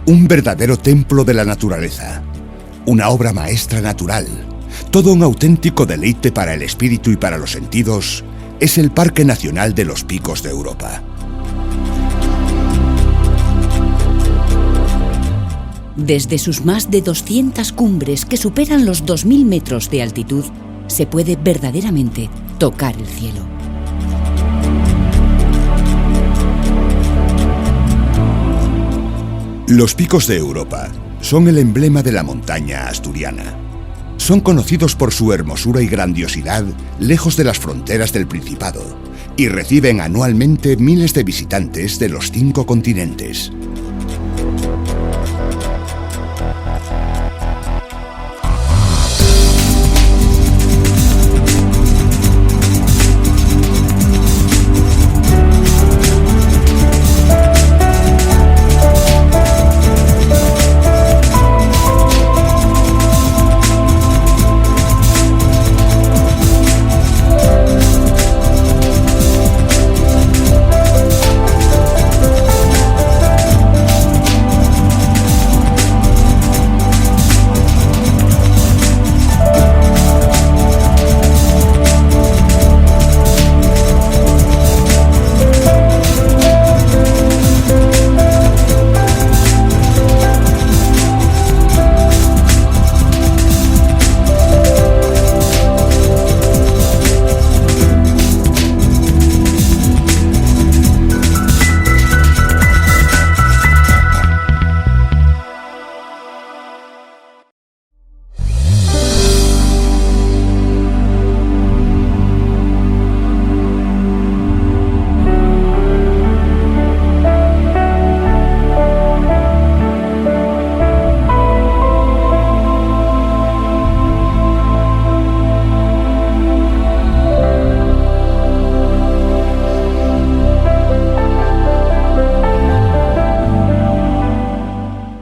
Un verdadero templo de la naturaleza, una obra maestra natural, todo un auténtico deleite para el espíritu y para los sentidos, es el Parque Nacional de los Picos de Europa. Desde sus más de 200 cumbres que superan los 2000 metros de altitud, se puede verdaderamente tocar el cielo. Los Picos de Europa son el emblema de la montaña asturiana. Son conocidos por su hermosura y grandiosidad lejos de las fronteras del Principado y reciben anualmente miles de visitantes de los 5 continentes.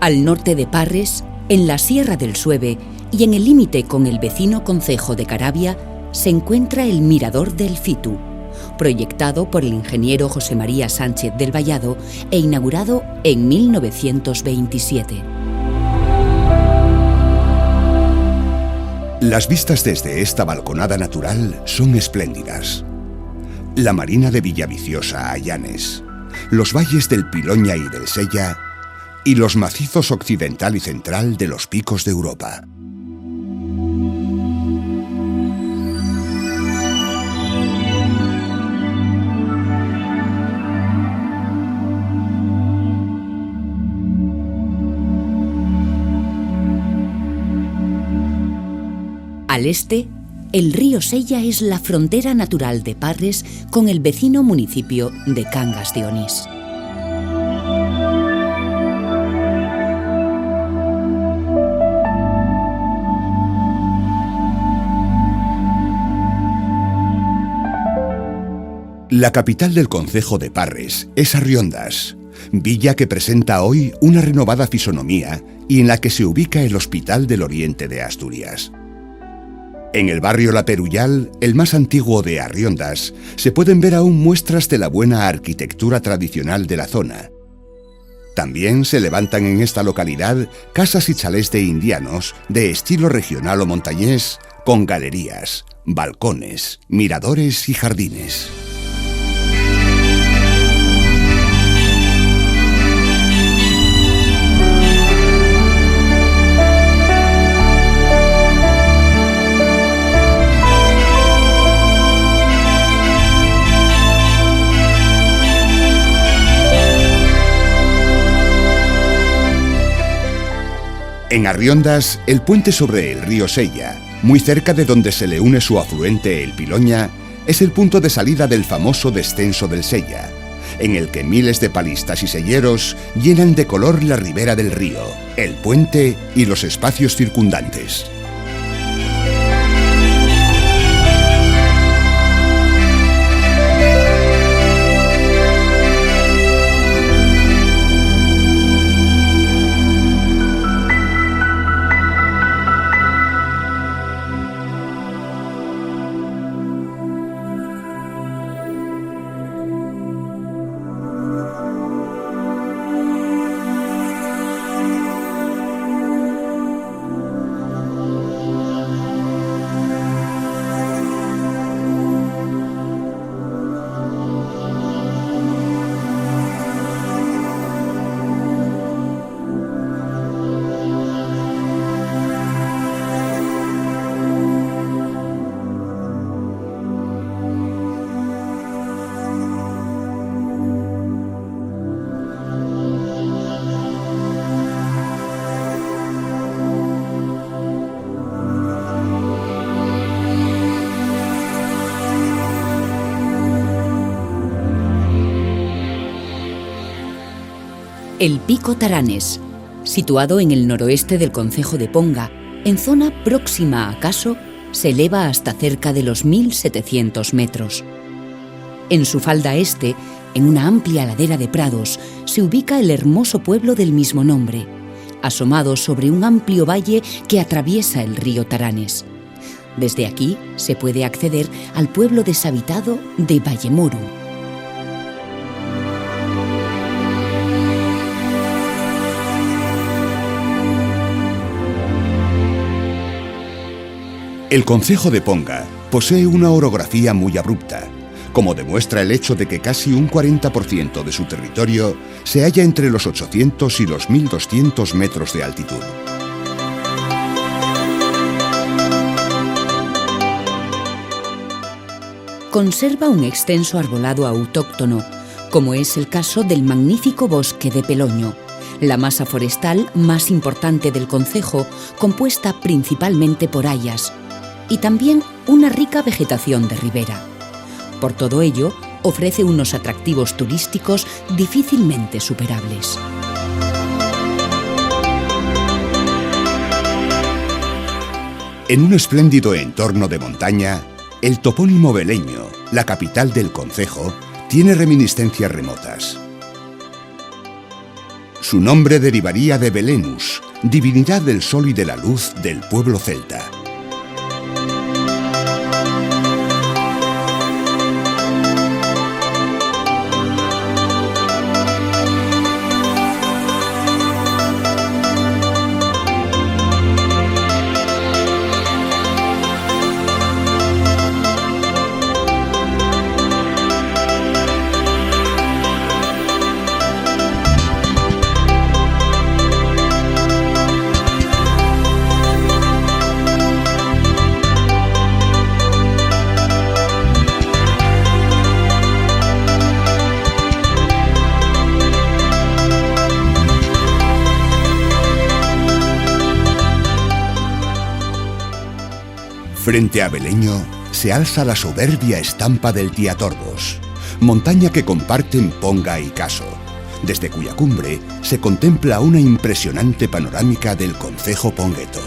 Al norte de Parres, en la Sierra del Sueve y en el límite con el vecino concejo de Caravia, se encuentra el Mirador del Fitu, proyectado por el ingeniero José María Sánchez del Vallado e inaugurado en 1927. Las vistas desde esta balconada natural son espléndidas. La marina de Villaviciosa a Llanes, los valles del Piloña y del Sella y los macizos occidental y central de los Picos de Europa. Al este, el río Sella es la frontera natural de Parres con el vecino municipio de Cangas de Onís. La capital del concejo de Parres es Arriondas, villa que presenta hoy una renovada fisonomía y en la que se ubica el Hospital del Oriente de Asturias. En el barrio La Perullal, el más antiguo de Arriondas, se pueden ver aún muestras de la buena arquitectura tradicional de la zona. También se levantan en esta localidad casas y chalés de indianos de estilo regional o montañés, con galerías, balcones, miradores y jardines. En Arriondas, el puente sobre el río Sella, muy cerca de donde se le une su afluente el Piloña, es el punto de salida del famoso descenso del Sella, en el que miles de palistas y selleros llenan de color la ribera del río, el puente y los espacios circundantes. El Pico Taranes, situado en el noroeste del concejo de Ponga, en zona próxima a Caso, se eleva hasta cerca de los 1.700 metros. En su falda este, en una amplia ladera de prados, se ubica el hermoso pueblo del mismo nombre, asomado sobre un amplio valle que atraviesa el río Taranes. Desde aquí se puede acceder al pueblo deshabitado de Vallemoru. El concejo de Ponga posee una orografía muy abrupta, como demuestra el hecho de que casi un 40% de su territorio se halla entre los 800 y los 1.200 metros de altitud. Conserva un extenso arbolado autóctono, como es el caso del magnífico bosque de Peloño, la masa forestal más importante del concejo, compuesta principalmente por hayas, y también una rica vegetación de ribera. Por todo ello, ofrece unos atractivos turísticos difícilmente superables. En un espléndido entorno de montaña, el topónimo beleño, la capital del concejo, tiene reminiscencias remotas. Su nombre derivaría de Belenus, divinidad del sol y de la luz del pueblo celta. Frente a Beleño se alza la soberbia estampa del Tiatordos, montaña que comparten Ponga y Caso, desde cuya cumbre se contempla una impresionante panorámica del concejo pongueto.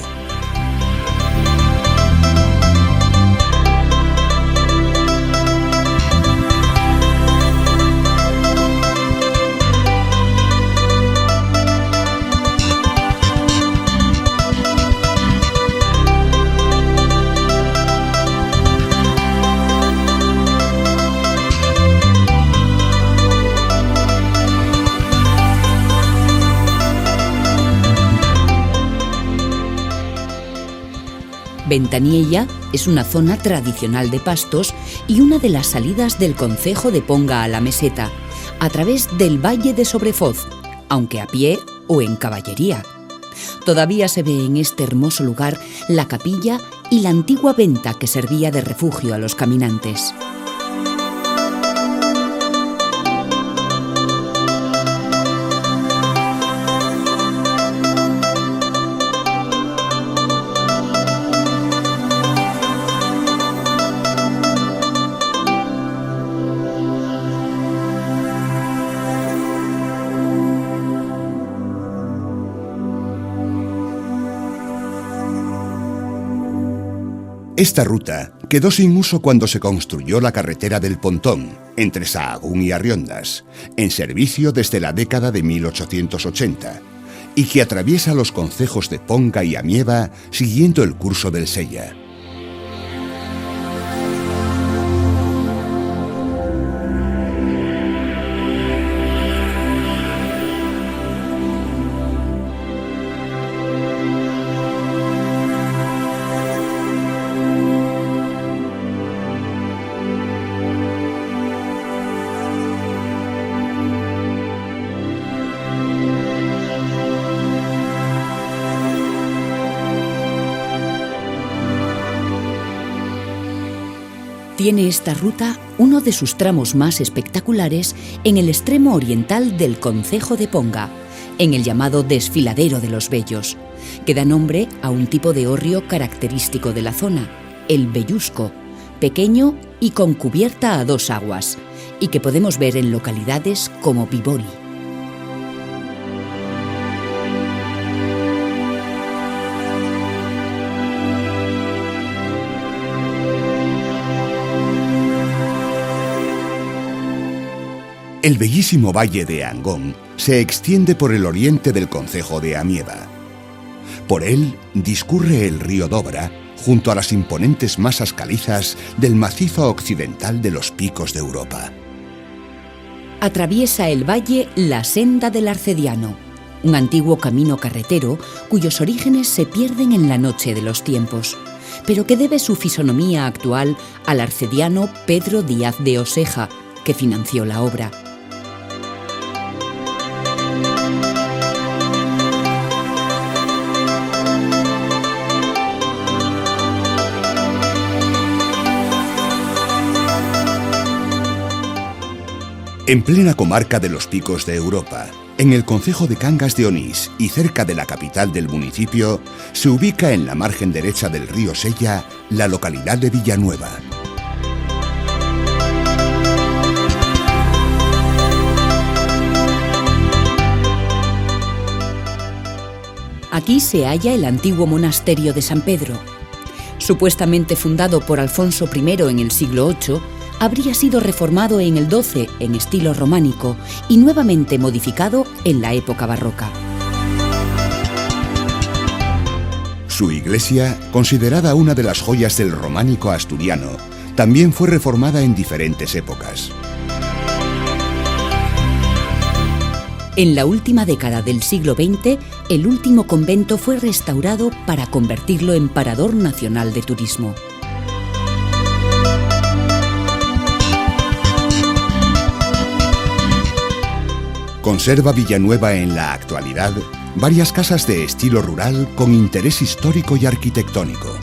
Ventaniella es una zona tradicional de pastos y una de las salidas del concejo de Ponga a la meseta, a través del Valle de Sobrefoz, aunque a pie o en caballería. Todavía se ve en este hermoso lugar la capilla y la antigua venta que servía de refugio a los caminantes. Esta ruta quedó sin uso cuando se construyó la carretera del Pontón, entre Sahagún y Arriondas, en servicio desde la década de 1880, y que atraviesa los concejos de Ponga y Amieva siguiendo el curso del Sella. Tiene esta ruta uno de sus tramos más espectaculares en el extremo oriental del concejo de Ponga, en el llamado Desfiladero de los Vellos, que da nombre a un tipo de hórreo característico de la zona, el vellusco, pequeño y con cubierta a dos aguas, y que podemos ver en localidades como Biboli. El bellísimo valle de Angón se extiende por el oriente del concejo de Amieva. Por él discurre el río Dobra, junto a las imponentes masas calizas del macizo occidental de los Picos de Europa. Atraviesa el valle la Senda del Arcediano, un antiguo camino carretero cuyos orígenes se pierden en la noche de los tiempos, pero que debe su fisonomía actual al arcediano Pedro Díaz de Oseja, que financió la obra. En plena comarca de los Picos de Europa, en el concejo de Cangas de Onís y cerca de la capital del municipio, se ubica en la margen derecha del río Sella la localidad de Villanueva. Aquí se halla el antiguo monasterio de San Pedro. Supuestamente fundado por Alfonso I en el siglo VIII, habría sido reformado en el XII en estilo románico y nuevamente modificado en la época barroca. Su iglesia, considerada una de las joyas del románico asturiano, también fue reformada en diferentes épocas. En la última década del siglo XX, el último convento fue restaurado para convertirlo en parador nacional de turismo. Conserva Villanueva en la actualidad varias casas de estilo rural con interés histórico y arquitectónico.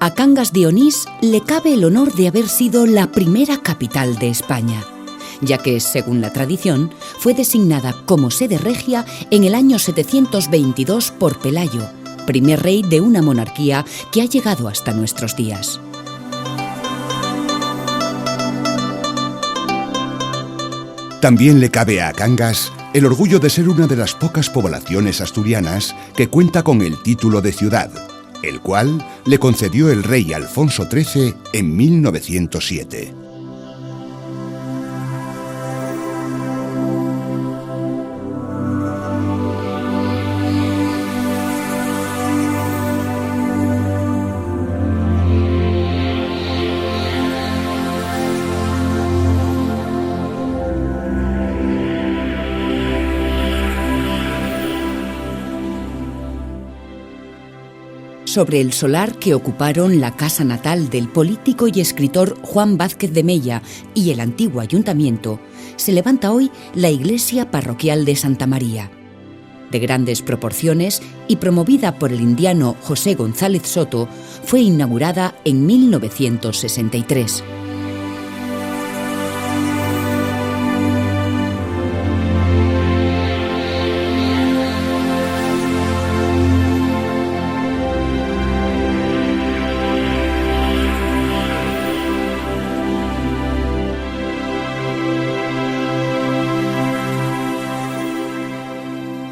A Cangas de Onís le cabe el honor de haber sido la primera capital de España, ya que, según la tradición, fue designada como sede regia en el año 722 por Pelayo, primer rey de una monarquía que ha llegado hasta nuestros días. También le cabe a Cangas el orgullo de ser una de las pocas poblaciones asturianas que cuenta con el título de ciudad, el cual le concedió el rey Alfonso XIII en 1907. Sobre el solar que ocuparon la casa natal del político y escritor Juan Vázquez de Mella y el antiguo ayuntamiento, se levanta hoy la iglesia parroquial de Santa María. De grandes proporciones y promovida por el indiano José González Soto, fue inaugurada en 1963.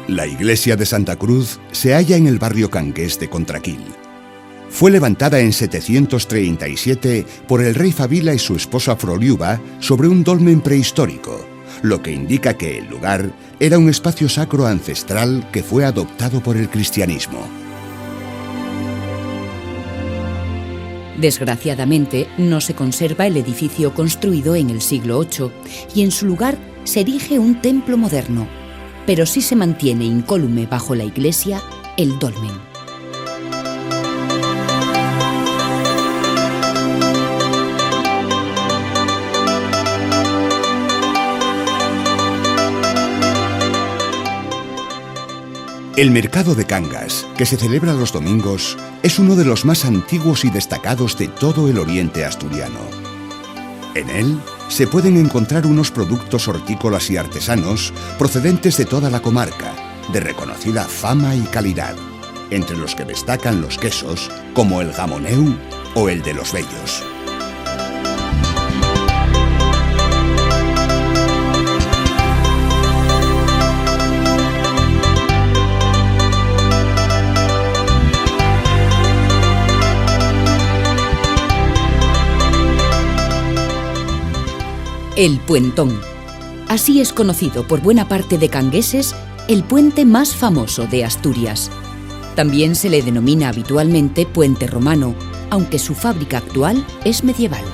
La iglesia de Santa Cruz se halla en el barrio cangués de Contraquil. Fue levantada en 737 por el rey Fabila y su esposa Froliuba sobre un dolmen prehistórico, lo que indica que el lugar era un espacio sacro ancestral que fue adoptado por el cristianismo. Desgraciadamente, no se conserva el edificio construido en el siglo VIII y en su lugar se erige un templo moderno, pero sí se mantiene incólume bajo la iglesia el dolmen. El mercado de Cangas, que se celebra los domingos, es uno de los más antiguos y destacados de todo el oriente asturiano. En él se pueden encontrar unos productos hortícolas y artesanos procedentes de toda la comarca, de reconocida fama y calidad, entre los que destacan los quesos como el gamoneu o el de los Bellos. El Puentón. Así es conocido por buena parte de cangueses el puente más famoso de Asturias. También se le denomina habitualmente puente romano, aunque su fábrica actual es medieval.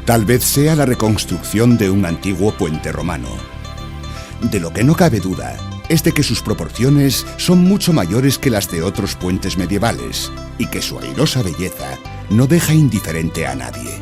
Tal vez sea la reconstrucción de un antiguo puente romano. De lo que no cabe duda es de que sus proporciones son mucho mayores que las de otros puentes medievales y que su airosa belleza no deja indiferente a nadie.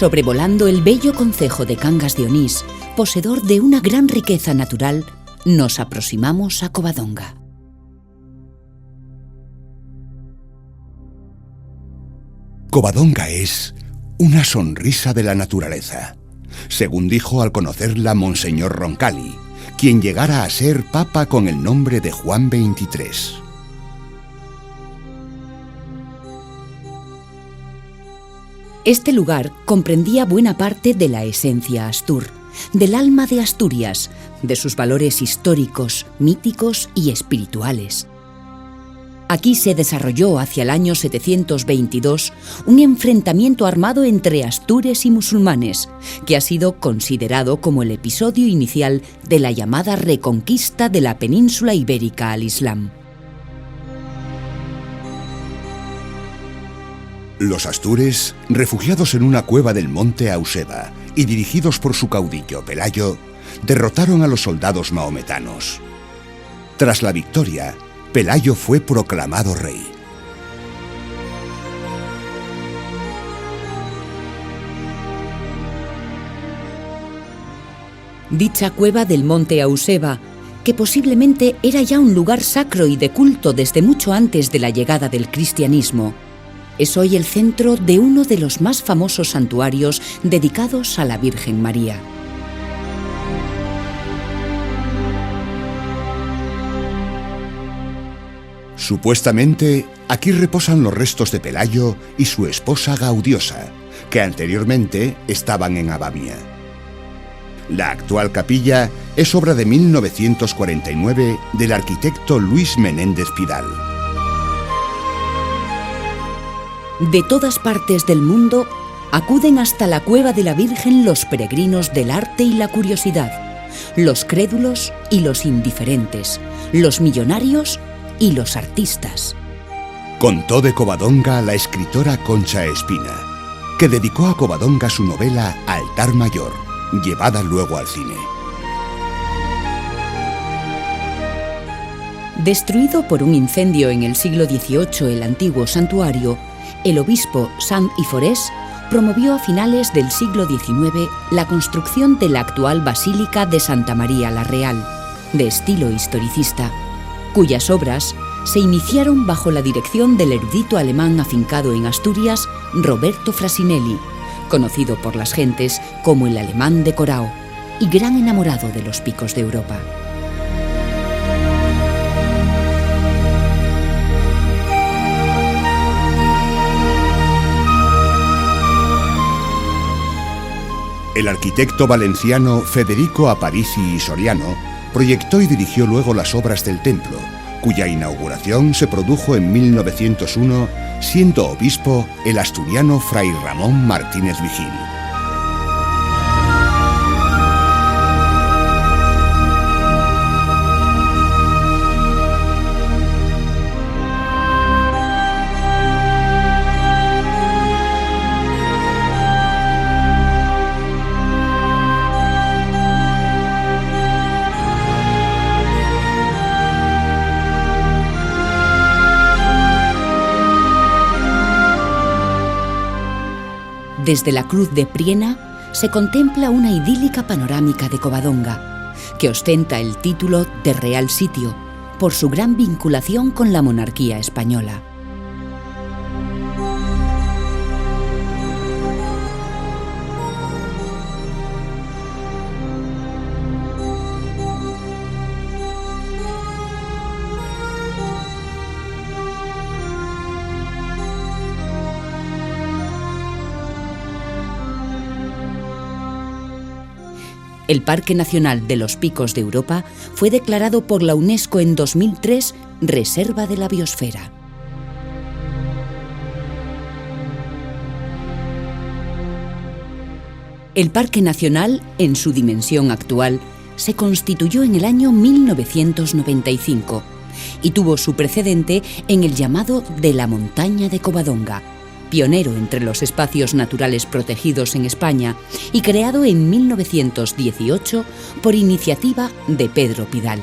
Sobrevolando el bello concejo de Cangas de Onís, poseedor de una gran riqueza natural, nos aproximamos a Covadonga. Covadonga es una sonrisa de la naturaleza, según dijo al conocerla Monseñor Roncalli, quien llegara a ser papa con el nombre de Juan XXIII. Este lugar comprendía buena parte de la esencia astur, del alma de Asturias, de sus valores históricos, míticos y espirituales. Aquí se desarrolló hacia el año 722 un enfrentamiento armado entre astures y musulmanes, que ha sido considerado como el episodio inicial de la llamada reconquista de la península ibérica al Islam. Los astures, refugiados en una cueva del monte Auseba y dirigidos por su caudillo Pelayo, derrotaron a los soldados mahometanos. Tras la victoria, Pelayo fue proclamado rey. Dicha cueva del monte Auseba, que posiblemente era ya un lugar sacro y de culto desde mucho antes de la llegada del cristianismo, es hoy el centro de uno de los más famosos santuarios dedicados a la Virgen María. Supuestamente, aquí reposan los restos de Pelayo y su esposa Gaudiosa, que anteriormente estaban en Abamia. La actual capilla es obra de 1949 del arquitecto Luis Menéndez Pidal. De todas partes del mundo acuden hasta la cueva de la Virgen los peregrinos del arte y la curiosidad, los crédulos y los indiferentes, los millonarios y los artistas. Contó de Covadonga la escritora Concha Espina, que dedicó a Covadonga su novela Altar Mayor, llevada luego al cine. Destruido por un incendio en el siglo XVIII el antiguo santuario, el obispo Sant Iforés promovió a finales del siglo XIX la construcción de la actual Basílica de Santa María la Real, de estilo historicista, cuyas obras se iniciaron bajo la dirección del erudito alemán afincado en Asturias, Roberto Frasinelli, conocido por las gentes como el alemán de Corao y gran enamorado de los picos de Europa. El arquitecto valenciano Federico Aparici y Soriano proyectó y dirigió luego las obras del templo, cuya inauguración se produjo en 1901, siendo obispo el asturiano Fray Ramón Martínez Vigil. Desde la Cruz de Priena se contempla una idílica panorámica de Covadonga, que ostenta el título de Real Sitio por su gran vinculación con la monarquía española. El Parque Nacional de los Picos de Europa fue declarado por la UNESCO en 2003 Reserva de la Biosfera. El Parque Nacional, en su dimensión actual, se constituyó en el año 1995 y tuvo su precedente en el llamado de la Montaña de Covadonga, pionero entre los espacios naturales protegidos en España y creado en 1918 por iniciativa de Pedro Pidal.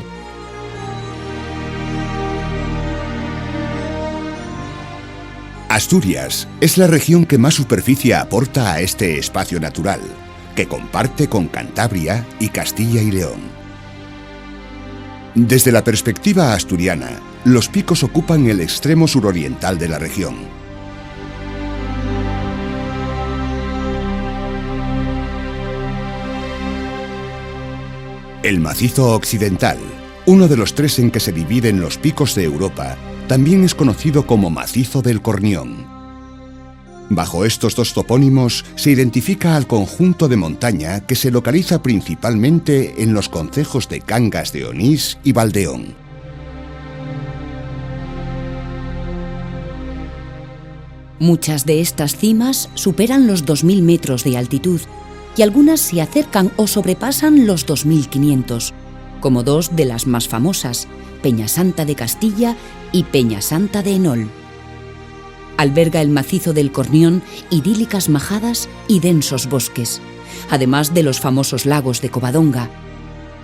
Asturias es la región que más superficie aporta a este espacio natural, que comparte con Cantabria y Castilla y León. Desde la perspectiva asturiana, los picos ocupan el extremo suroriental de la región. El macizo occidental, uno de los tres en que se dividen los picos de Europa, también es conocido como macizo del Cornión. Bajo estos dos topónimos se identifica al conjunto de montaña que se localiza principalmente en los concejos de Cangas de Onís y Valdeón. Muchas de estas cimas superan los 2.000 metros de altitud y algunas se acercan o sobrepasan los 2.500, como dos de las más famosas, Peñasanta de Castilla y Peñasanta de Enol. Alberga el macizo del Cornión idílicas majadas y densos bosques, además de los famosos lagos de Covadonga.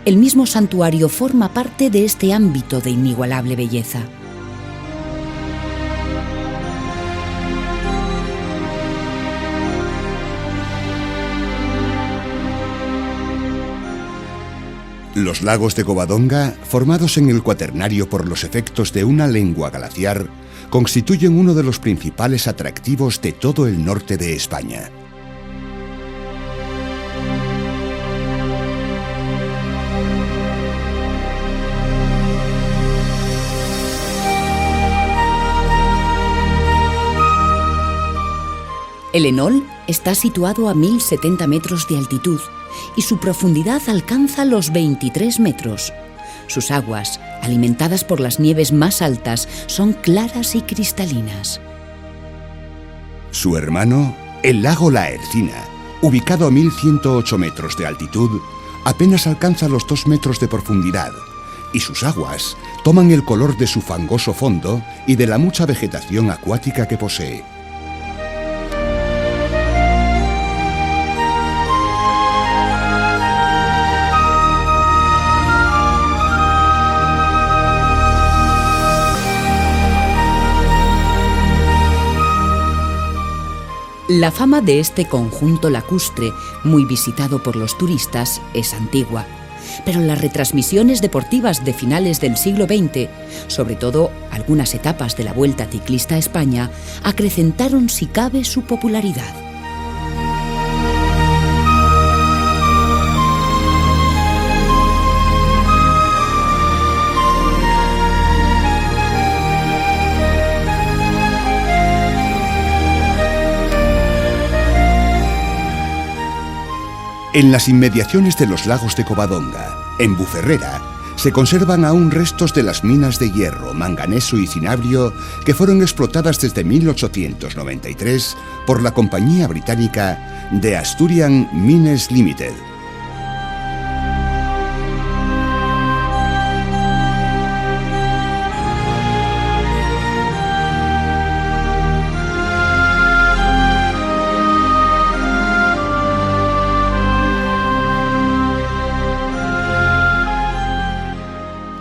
El mismo santuario forma parte de este ámbito de inigualable belleza. Los lagos de Covadonga, formados en el Cuaternario por los efectos de una lengua glaciar, constituyen uno de los principales atractivos de todo el norte de España. El Enol está situado a 1.070 metros de altitud y su profundidad alcanza los 23 metros. Sus aguas, alimentadas por las nieves más altas, son claras y cristalinas. Su hermano, el lago La Ercina, ubicado a 1.108 metros de altitud, apenas alcanza los 2 metros de profundidad, y sus aguas toman el color de su fangoso fondo y de la mucha vegetación acuática que posee. La fama de este conjunto lacustre, muy visitado por los turistas, es antigua, pero las retransmisiones deportivas de finales del siglo XX, sobre todo algunas etapas de la Vuelta Ciclista a España, acrecentaron si cabe su popularidad. En las inmediaciones de los lagos de Covadonga, en Buferrera, se conservan aún restos de las minas de hierro, manganeso y cinabrio que fueron explotadas desde 1893 por la compañía británica The Asturian Mines Limited.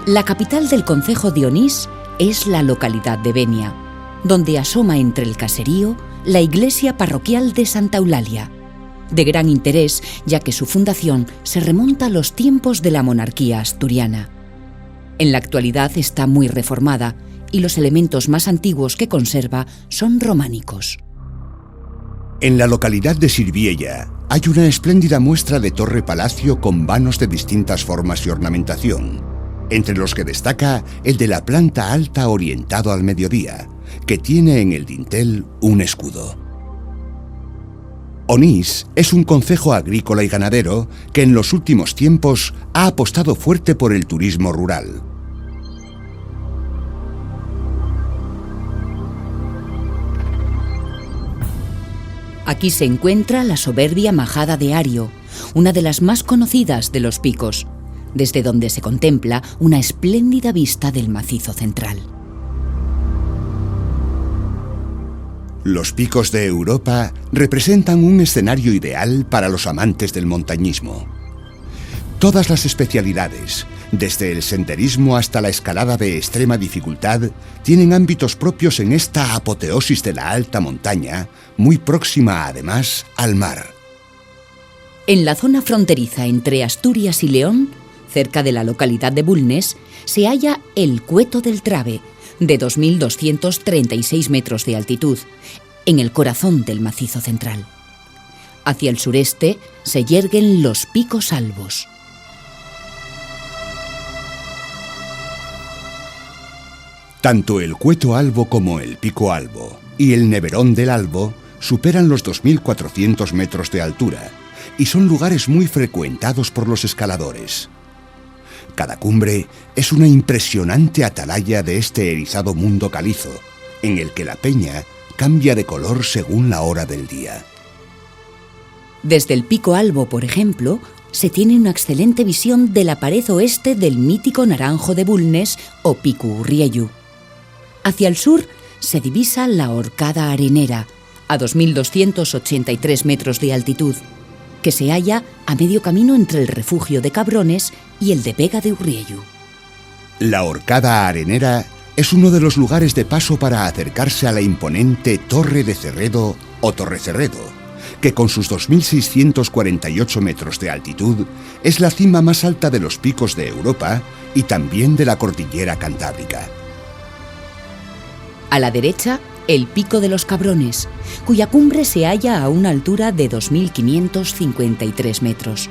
La capital del concejo de Onís es la localidad de Benia, donde asoma entre el caserío la iglesia parroquial de Santa Eulalia, de gran interés ya que su fundación se remonta a los tiempos de la monarquía asturiana. En la actualidad está muy reformada y los elementos más antiguos que conserva son románicos. En la localidad de Sirviella hay una espléndida muestra de torre-palacio con vanos de distintas formas y ornamentación, entre los que destaca el de la planta alta orientado al mediodía, que tiene en el dintel un escudo. Onís es un concejo agrícola y ganadero que en los últimos tiempos ha apostado fuerte por el turismo rural. Aquí se encuentra la soberbia majada de Ario, una de las más conocidas de los picos, desde donde se contempla una espléndida vista del macizo central. Los picos de Europa representan un escenario ideal para los amantes del montañismo. Todas las especialidades, desde el senderismo hasta la escalada de extrema dificultad, tienen ámbitos propios en esta apoteosis de la alta montaña, muy próxima además al mar. En la zona fronteriza entre Asturias y León, cerca de la localidad de Bulnes, se halla el Cueto del Trave, de 2.236 metros de altitud, en el corazón del macizo central. Hacia el sureste se yerguen los Picos Albos. Tanto el Cueto Albo como el Pico Albo y el Neverón del Albo superan los 2.400 metros de altura y son lugares muy frecuentados por los escaladores. Cada cumbre es una impresionante atalaya de este erizado mundo calizo, en el que la peña cambia de color según la hora del día. Desde el Pico Albo, por ejemplo, se tiene una excelente visión de la pared oeste del mítico Naranjo de Bulnes o Pico Urriellu. Hacia el sur se divisa la Horcada Arenera, a 2.283 metros de altitud, que se halla a medio camino entre el refugio de Cabrones y el de Vega de Urriellu. La Horcada Arenera es uno de los lugares de paso para acercarse a la imponente Torre de Cerredo o Torre Cerredo, que con sus 2.648 metros de altitud es la cima más alta de los picos de Europa y también de la cordillera Cantábrica. A la derecha, el Pico de los Cabrones, cuya cumbre se halla a una altura de 2.553 metros.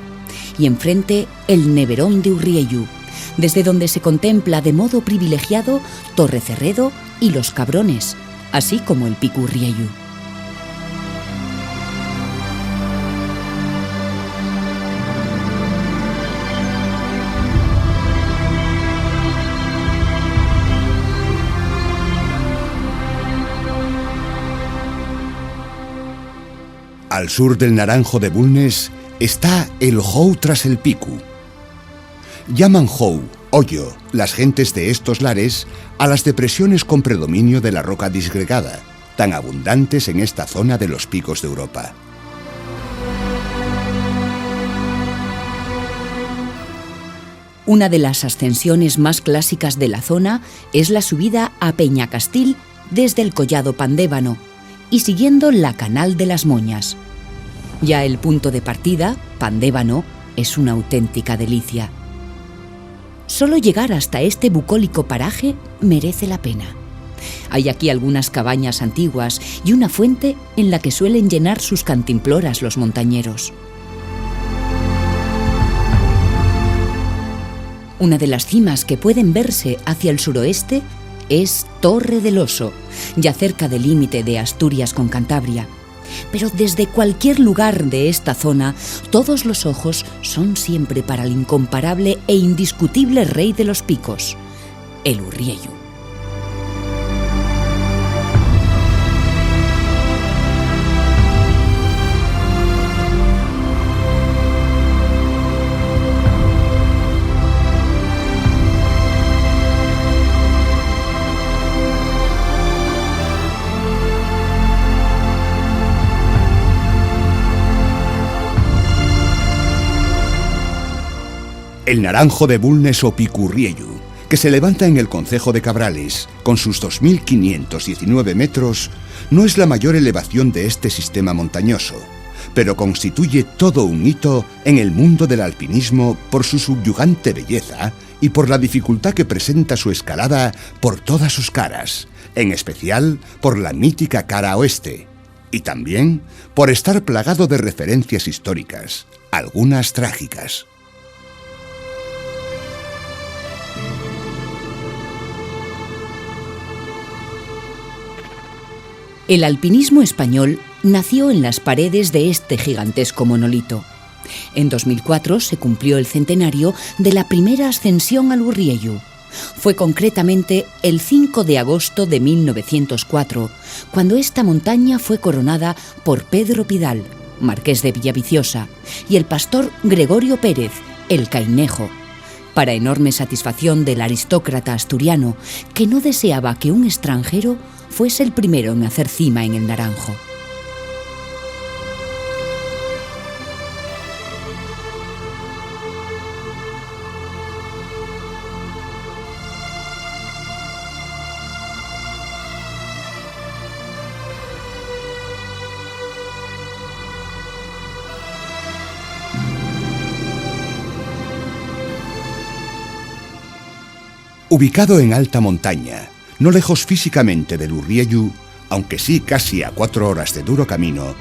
Y enfrente, el Neverón de Urriellu, desde donde se contempla de modo privilegiado Torre Cerredo y los Cabrones, así como el Pico Urriellu. Al sur del Naranjo de Bulnes está el Jou tras el Picu. Llaman Jou, hoyo, las gentes de estos lares, a las depresiones con predominio de la roca disgregada, tan abundantes en esta zona de los picos de Europa. Una de las ascensiones más clásicas de la zona es la subida a Peñacastil desde el Collado Pandévano y siguiendo la Canal de las Moñas. Ya el punto de partida, Pandévano, es una auténtica delicia. Solo llegar hasta este bucólico paraje merece la pena. Hay aquí algunas cabañas antiguas y una fuente en la que suelen llenar sus cantimploras los montañeros. Una de las cimas que pueden verse hacia el suroeste es Torre del Oso, ya cerca del límite de Asturias con Cantabria. Pero desde cualquier lugar de esta zona, todos los ojos son siempre para el incomparable e indiscutible rey de los picos, el Urriellu. El Naranjo de Bulnes o Pico Urriellu que se levanta en el concejo de Cabrales, con sus 2.519 metros, no es la mayor elevación de este sistema montañoso, pero constituye todo un hito en el mundo del alpinismo por su subyugante belleza y por la dificultad que presenta su escalada por todas sus caras, en especial por la mítica cara oeste, y también por estar plagado de referencias históricas, algunas trágicas. El alpinismo español nació en las paredes de este gigantesco monolito. En 2004 se cumplió el centenario de la primera ascensión al Urriellu. Fue concretamente el 5 de agosto de 1904, cuando esta montaña fue coronada por Pedro Pidal, marqués de Villaviciosa, y el pastor Gregorio Pérez, el Cainejo, para enorme satisfacción del aristócrata asturiano, que no deseaba que un extranjero fuese el primero en hacer cima en el Naranjo. Ubicado en alta montaña, no lejos físicamente del Urriellu, aunque sí casi a 4 horas de duro camino,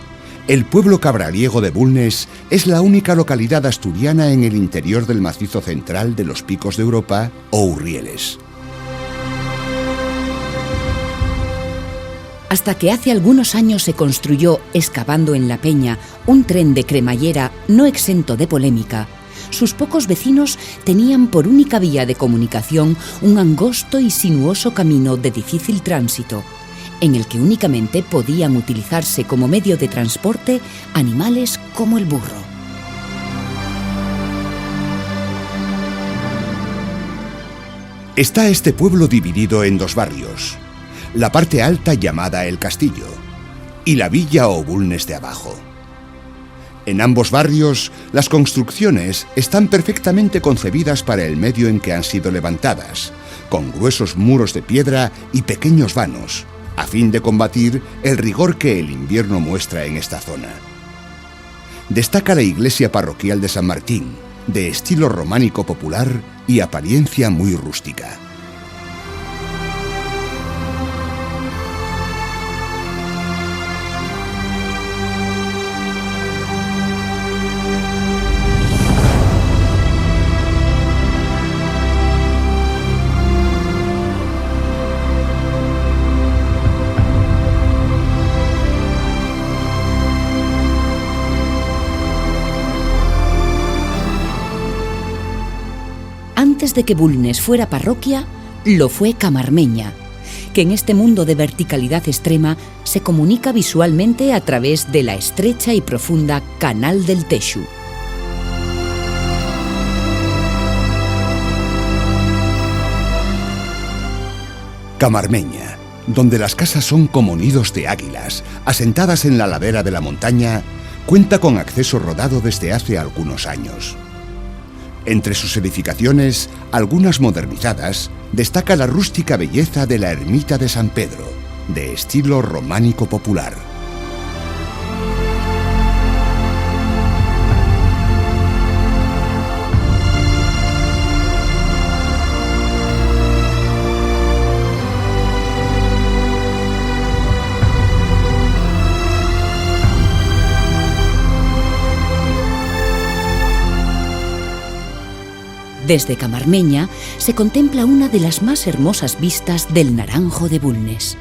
el pueblo cabraliego de Bulnes es la única localidad asturiana en el interior del macizo central de los Picos de Europa o Urrieles. Hasta que hace algunos años se construyó, excavando en la peña, un tren de cremallera no exento de polémica, sus pocos vecinos tenían por única vía de comunicación un angosto y sinuoso camino de difícil tránsito, en el que únicamente podían utilizarse como medio de transporte animales como el burro. Está este pueblo dividido en 2 barrios, la parte alta llamada El Castillo y la villa o Bulnes de abajo. En ambos barrios, las construcciones están perfectamente concebidas para el medio en que han sido levantadas, con gruesos muros de piedra y pequeños vanos, a fin de combatir el rigor que el invierno muestra en esta zona. Destaca la iglesia parroquial de San Martín, de estilo románico popular y apariencia muy rústica. Antes de que Bulnes fuera parroquia, lo fue Camarmeña, que en este mundo de verticalidad extrema se comunica visualmente a través de la estrecha y profunda Canal del Texu. Camarmeña, donde las casas son como nidos de águilas, asentadas en la ladera de la montaña, cuenta con acceso rodado desde hace algunos años. Entre sus edificaciones, algunas modernizadas, destaca la rústica belleza de la ermita de San Pedro, de estilo románico popular. Desde Camarmeña se contempla una de las más hermosas vistas del Naranjo de Bulnes.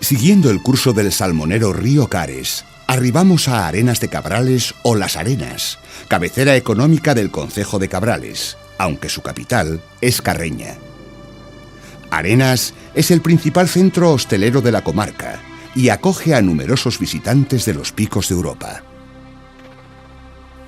Siguiendo el curso del salmonero río Cares, arribamos a Arenas de Cabrales o Las Arenas, cabecera económica del concejo de Cabrales, aunque su capital es Carreña. Arenas es el principal centro hostelero de la comarca y acoge a numerosos visitantes de los picos de Europa.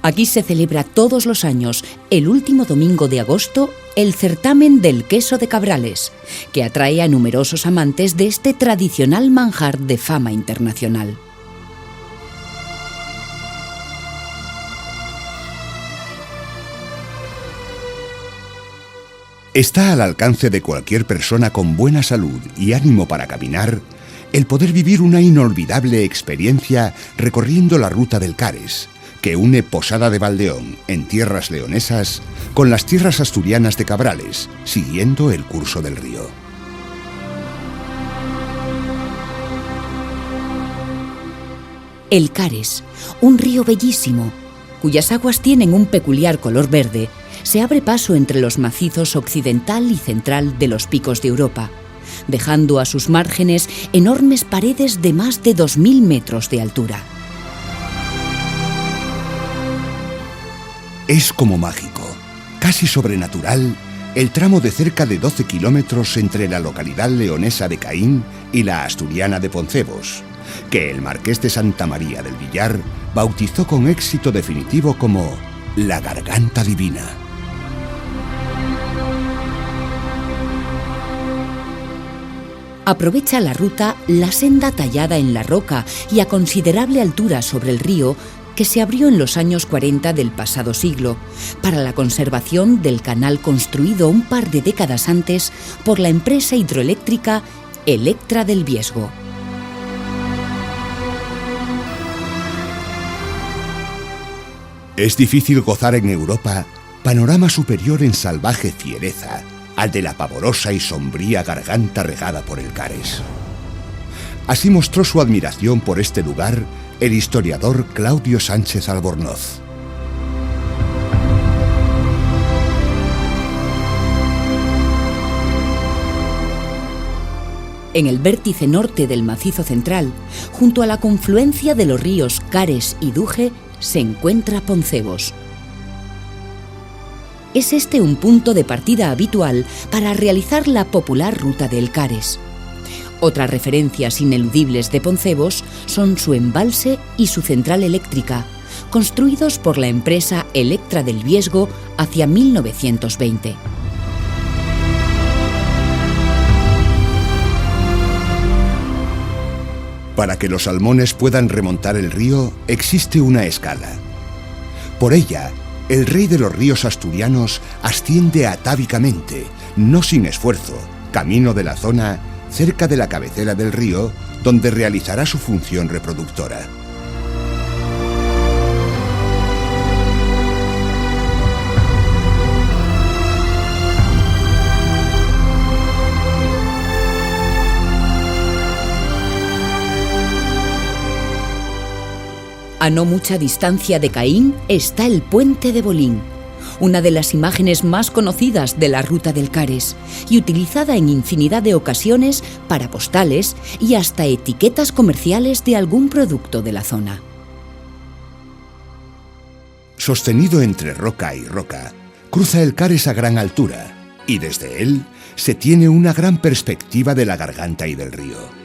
Aquí se celebra todos los años, el último domingo de agosto, el certamen del queso de Cabrales, que atrae a numerosos amantes de este tradicional manjar de fama internacional. Está al alcance de cualquier persona con buena salud y ánimo para caminar el poder vivir una inolvidable experiencia recorriendo la ruta del Cares, que une Posada de Valdeón, en tierras leonesas, con las tierras asturianas de Cabrales, siguiendo el curso del río. El Cares, un río bellísimo, cuyas aguas tienen un peculiar color verde, se abre paso entre los macizos occidental y central de los picos de Europa, dejando a sus márgenes enormes paredes de más de 2000 metros de altura. Es como mágico, casi sobrenatural, el tramo de cerca de 12 kilómetros entre la localidad leonesa de Caín y la asturiana de Poncebos, que el marqués de Santa María del Villar bautizó con éxito definitivo como la Garganta Divina. Aprovecha la ruta la senda tallada en la roca y a considerable altura sobre el río que se abrió en los años 40 del pasado siglo para la conservación del canal construido un par de décadas antes por la empresa hidroeléctrica Electra del Viesgo. Es difícil gozar en Europa panorama superior en salvaje fiereza al de la pavorosa y sombría garganta regada por el Cares. Así mostró su admiración por este lugar el historiador Claudio Sánchez Albornoz. En el vértice norte del macizo central, junto a la confluencia de los ríos Cares y Duje, se encuentra Poncebos. Es este un punto de partida habitual para realizar la popular ruta del Cares. Otras referencias ineludibles de Poncebos son su embalse y su central eléctrica, construidos por la empresa Electra del Viesgo hacia 1920. Para que los salmones puedan remontar el río, existe una escala. Por ella, el rey de los ríos asturianos asciende atávicamente, no sin esfuerzo, camino de la zona cerca de la cabecera del río, donde realizará su función reproductora. A no mucha distancia de Caín está el Puente de Bolín, una de las imágenes más conocidas de la ruta del Cares y utilizada en infinidad de ocasiones para postales y hasta etiquetas comerciales de algún producto de la zona. Sostenido entre roca y roca, cruza el Cares a gran altura y desde él se tiene una gran perspectiva de la garganta y del río.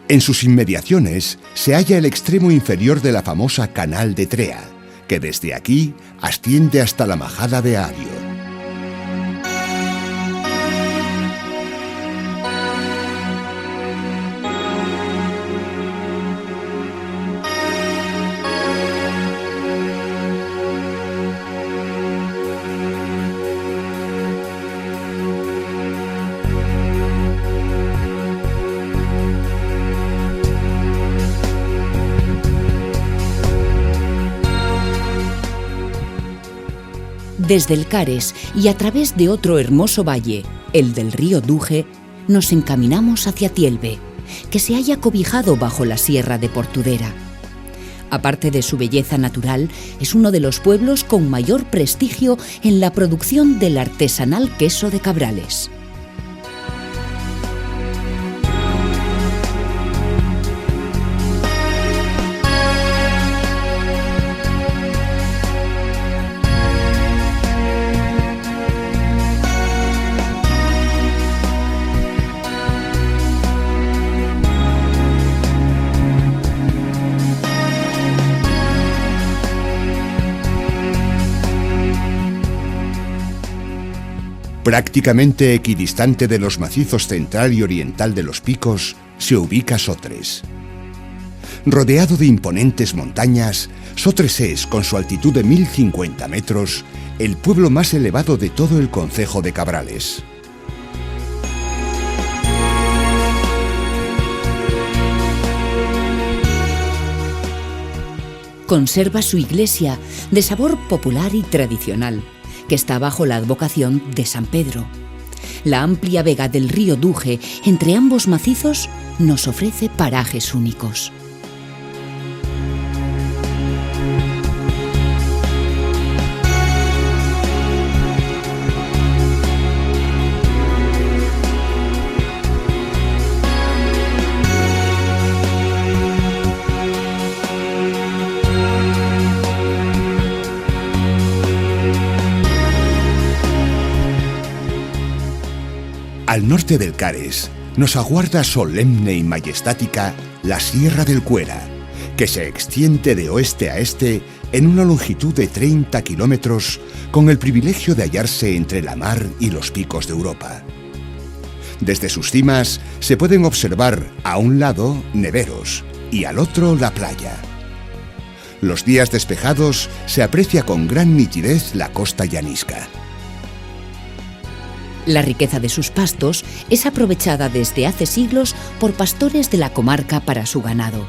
En sus inmediaciones se halla el extremo inferior de la famosa Canal de Trea, que desde aquí asciende hasta la Majada de Ario. Desde el Cares y a través de otro hermoso valle, el del río Duje, nos encaminamos hacia Tielve, que se halla cobijado bajo la sierra de Portudera. Aparte de su belleza natural, es uno de los pueblos con mayor prestigio en la producción del artesanal queso de Cabrales. Prácticamente equidistante de los macizos central y oriental de los Picos, se ubica Sotres. Rodeado de imponentes montañas, Sotres es, con su altitud de 1050 metros, el pueblo más elevado de todo el concejo de Cabrales. Conserva su iglesia, de sabor popular y tradicional, que está bajo la advocación de San Pedro. La amplia vega del río Duje, entre ambos macizos, nos ofrece parajes únicos. Al norte del Cares nos aguarda solemne y majestática la Sierra del Cuera, que se extiende de oeste a este en una longitud de 30 kilómetros, con el privilegio de hallarse entre la mar y los picos de Europa. Desde sus cimas se pueden observar a un lado neveros y al otro la playa. Los días despejados se aprecia con gran nitidez la costa llanisca. La riqueza de sus pastos es aprovechada desde hace siglos por pastores de la comarca para su ganado.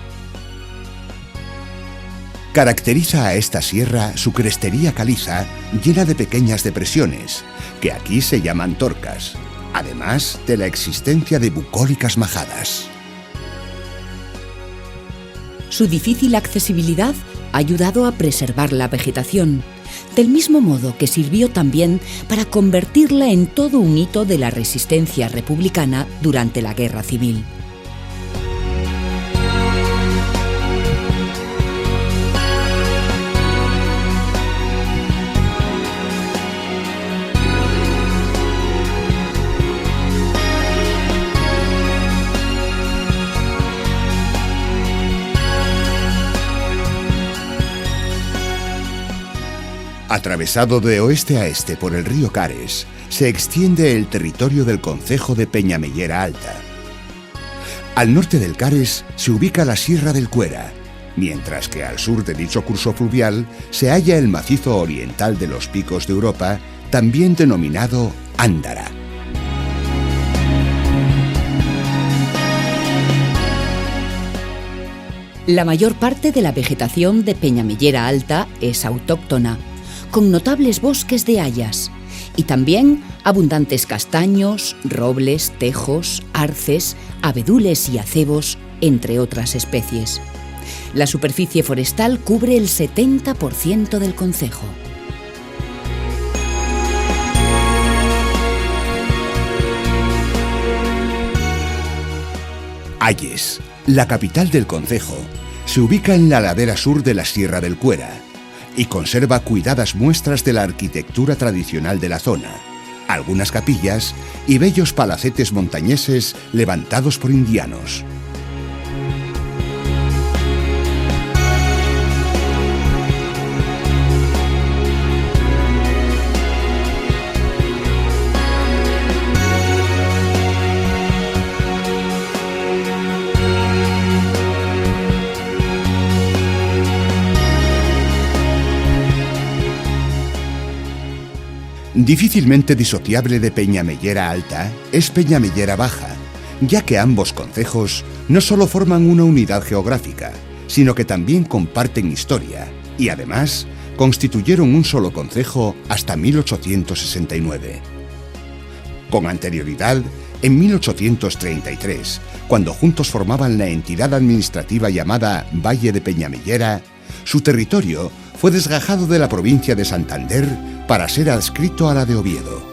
Caracteriza a esta sierra su crestería caliza llena de pequeñas depresiones, que aquí se llaman torcas, además de la existencia de bucólicas majadas. Su difícil accesibilidad ha ayudado a preservar la vegetación, del mismo modo que sirvió también para convertirla en todo un hito de la resistencia republicana durante la Guerra Civil. Atravesado de oeste a este por el río Cares, se extiende el territorio del concejo de Peñamellera Alta. Al norte del Cares se ubica la Sierra del Cuera, mientras que al sur de dicho curso fluvial se halla el macizo oriental de los Picos de Europa, también denominado Ándara. La mayor parte de la vegetación de Peñamellera Alta es autóctona, con notables bosques de hayas y también abundantes castaños, robles, tejos, arces, abedules y acebos, entre otras especies. La superficie forestal cubre el 70% del concejo. Ayes, la capital del concejo, se ubica en la ladera sur de la Sierra del Cuera y conserva cuidadas muestras de la arquitectura tradicional de la zona, algunas capillas y bellos palacetes montañeses levantados por indianos. Difícilmente disociable de Peñamellera Alta es Peñamellera Baja, ya que ambos concejos no solo forman una unidad geográfica, sino que también comparten historia y además constituyeron un solo concejo hasta 1869. Con anterioridad, en 1833, cuando juntos formaban la entidad administrativa llamada Valle de Peñamellera, su territorio fue desgajado de la provincia de Santander para ser adscrito a la de Oviedo.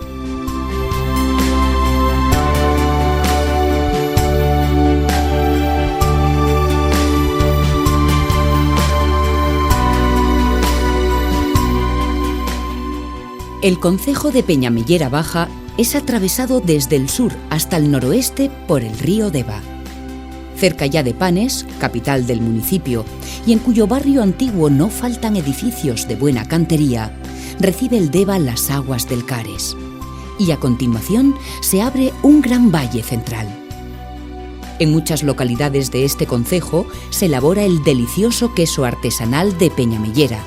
El concejo de Peñamellera Baja es atravesado desde el sur hasta el noroeste por el río Deva. Cerca ya de Panes, capital del municipio, y en cuyo barrio antiguo no faltan edificios de buena cantería, recibe el Deva las aguas del Cares. y a continuación se abre un gran valle central. En muchas localidades de este concejo se elabora el delicioso queso artesanal de Peñamellera,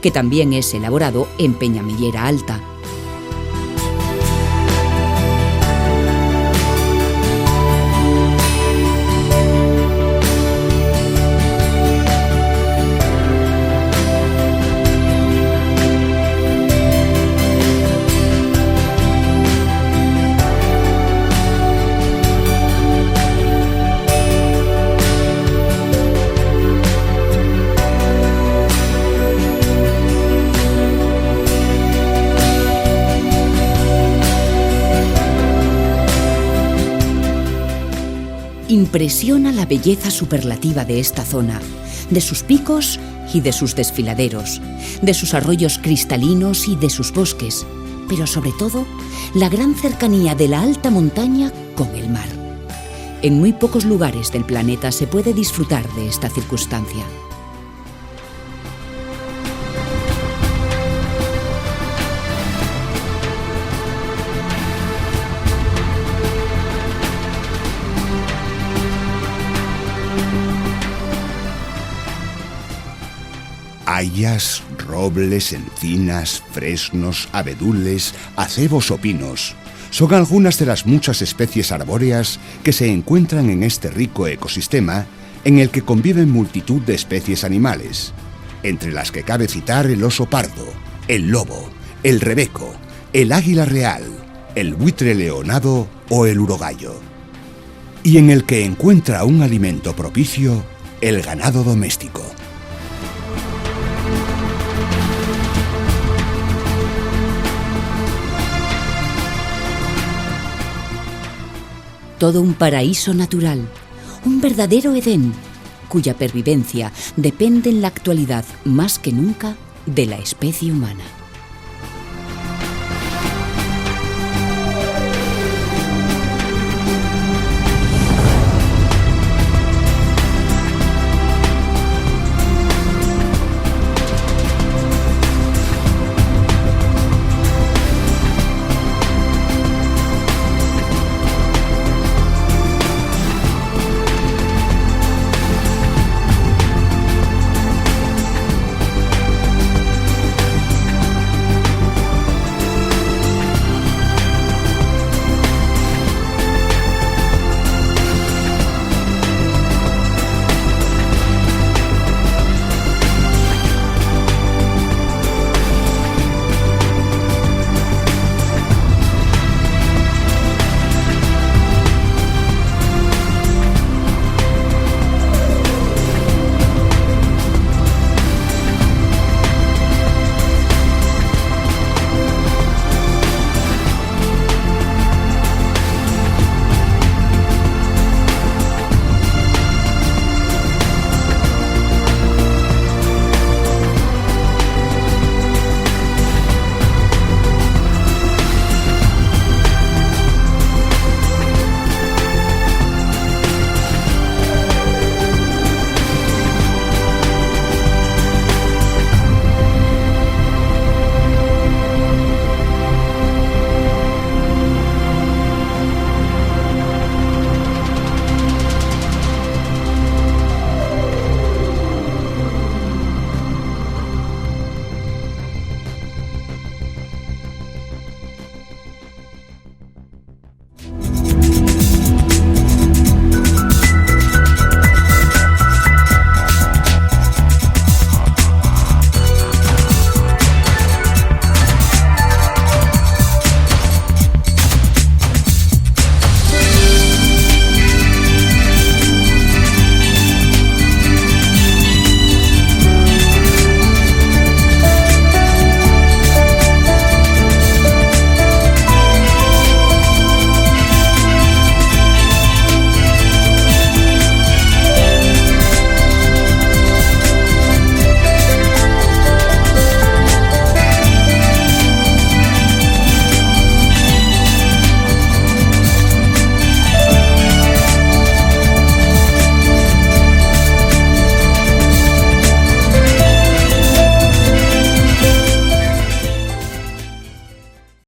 que también es elaborado en Peñamellera Alta. Impresiona la belleza superlativa de esta zona, de sus picos y de sus desfiladeros, de sus arroyos cristalinos y de sus bosques, pero sobre todo, la gran cercanía de la alta montaña con el mar. En muy pocos lugares del planeta se puede disfrutar de esta circunstancia. Hayas, robles, encinas, fresnos, abedules, acebos o pinos son algunas de las muchas especies arbóreas que se encuentran en este rico ecosistema en el que conviven multitud de especies animales, entre las que cabe citar el oso pardo, el lobo, el rebeco, el águila real, el buitre leonado o el urogallo, y en el que encuentra un alimento propicio el ganado doméstico. Todo un paraíso natural, un verdadero Edén, cuya pervivencia depende en la actualidad más que nunca de la especie humana.